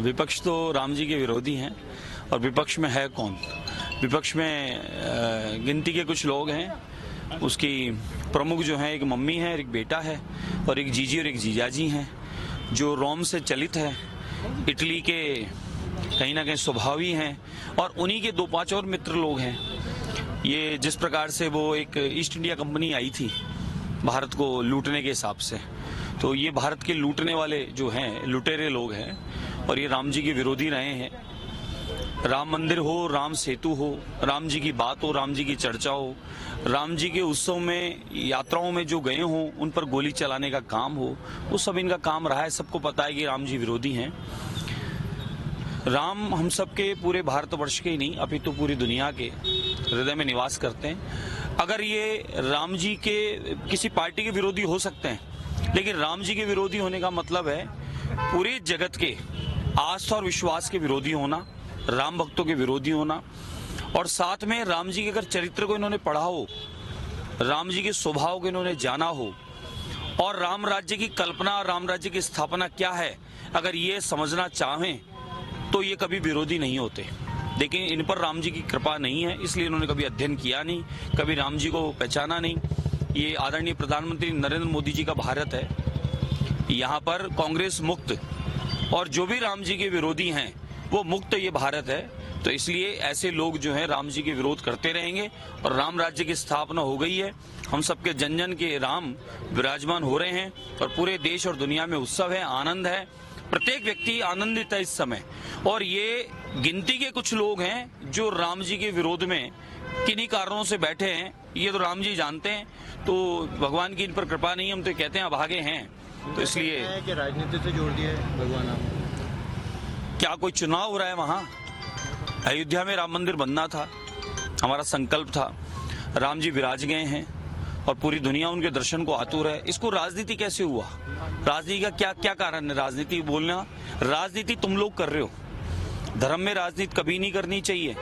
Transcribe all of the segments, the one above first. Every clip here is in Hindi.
विपक्ष तो राम जी के विरोधी हैं और विपक्ष में है कौन? विपक्ष में गिनती के कुछ लोग हैं। उसकी प्रमुख जो है एक मम्मी है, एक बेटा है और एक जीजी और एक जीजाजी हैं जो रोम से चलित है, इटली के कहीं ना कहीं स्वभावी हैं और उन्हीं के 2-5 और मित्र लोग हैं। ये जिस प्रकार से वो एक ईस्ट इंडिया कंपनी आई थी भारत को लूटने के हिसाब से, तो ये भारत के लूटने वाले जो हैं लुटेरे लोग हैं और ये राम जी के विरोधी रहे हैं। राम मंदिर हो, राम सेतु हो, राम जी की बात हो, राम जी की चर्चा हो, राम जी के उत्सव में यात्राओं में जो गए हों उन पर गोली चलाने का काम हो, वो सब इनका काम रहा है। सबको पता है कि राम जी विरोधी हैं। राम हम सबके पूरे भारतवर्ष के ही नहीं अपितु पूरी दुनिया के हृदय में निवास करते हैं। अगर ये राम जी के किसी पार्टी के विरोधी हो सकते हैं, लेकिन राम जी के विरोधी होने का मतलब है पूरे जगत के आस्था और विश्वास के विरोधी होना, राम भक्तों के विरोधी होना और साथ में राम जी के अगर चरित्र को इन्होंने पढ़ा हो, राम जी के स्वभाव को इन्होंने जाना हो और राम राज्य की कल्पना, राम राज्य की स्थापना क्या है, अगर ये समझना चाहें तो ये कभी विरोधी नहीं होते। लेकिन इन पर राम जी की कृपा नहीं है, इसलिए इन्होंने कभी अध्ययन किया नहीं, कभी राम जी को पहचाना नहीं। ये आदरणीय प्रधानमंत्री नरेंद्र मोदी जी का भारत है, यहाँ पर कांग्रेस मुक्त और जो भी राम जी के विरोधी हैं वो मुक्त ये भारत है। तो इसलिए ऐसे लोग जो हैं राम जी के विरोध करते रहेंगे और राम राज्य की स्थापना हो गई है। हम सबके जन जन के राम विराजमान हो रहे हैं और पूरे देश और दुनिया में उत्सव है, आनंद है। प्रत्येक व्यक्ति आनंदित है इस समय और ये गिनती के कुछ लोग हैं जो राम जी के विरोध में किन्हीं कारणों से बैठे हैं, ये तो राम जी जानते हैं। तो भगवान की इन पर कृपा नहीं, हम तो कहते हैं अभागे हैं। तो इसलिए कि राजनीति से जोड़ दिया है भगवान। क्या कोई चुनाव हो रहा है? वहां अयोध्या में राम मंदिर बनना था, हमारा संकल्प था। राम जी विराज गए हैं और पूरी दुनिया उनके दर्शन को आतुर है। इसको राजनीति कैसे हुआ? राजनीति का क्या क्या कारण है? राजनीति बोलना, राजनीति तुम लोग कर रहे हो। धर्म में राजनीति कभी नहीं करनी चाहिए।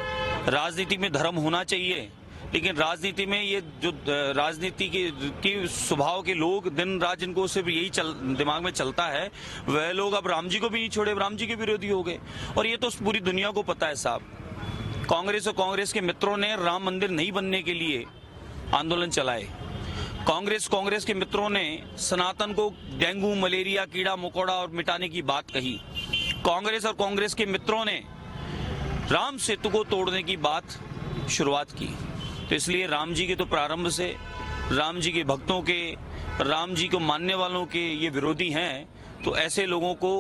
राजनीति में धर्म होना चाहिए, लेकिन राजनीति में ये जो राजनीति के स्वभाव के लोग दिन रात जिनको सिर्फ यही दिमाग में चलता है, वह लोग अब राम जी को भी नहीं छोड़े, राम जी के विरोधी हो गए। और ये तो पूरी दुनिया को पता है साहब। कांग्रेस और कांग्रेस के मित्रों ने राम मंदिर नहीं बनने के लिए आंदोलन चलाए। कांग्रेस के मित्रों ने सनातन को डेंगू, मलेरिया, कीड़ा मकोड़ा और मिटाने की बात कही। कांग्रेस और कांग्रेस के मित्रों ने राम सेतु को तोड़ने की बात शुरुआत की। तो इसलिए राम जी के तो प्रारंभ से राम जी के भक्तों के, राम जी को मानने वालों के ये विरोधी हैं। तो ऐसे लोगों को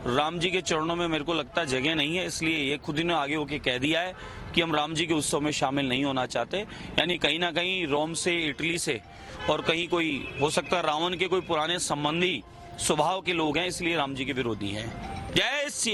राम जी के चरणों में मेरे को लगता जगह नहीं है। इसलिए ये खुद ही ने आगे होके कह दिया है कि हम राम जी के उत्सव में शामिल नहीं होना चाहते। यानी कहीं ना कहीं रोम से, इटली से और कहीं कोई हो सकता है रावण के कोई पुराने संबंधी स्वभाव के लोग हैं, इसलिए राम जी के विरोधी हैं। जय श्री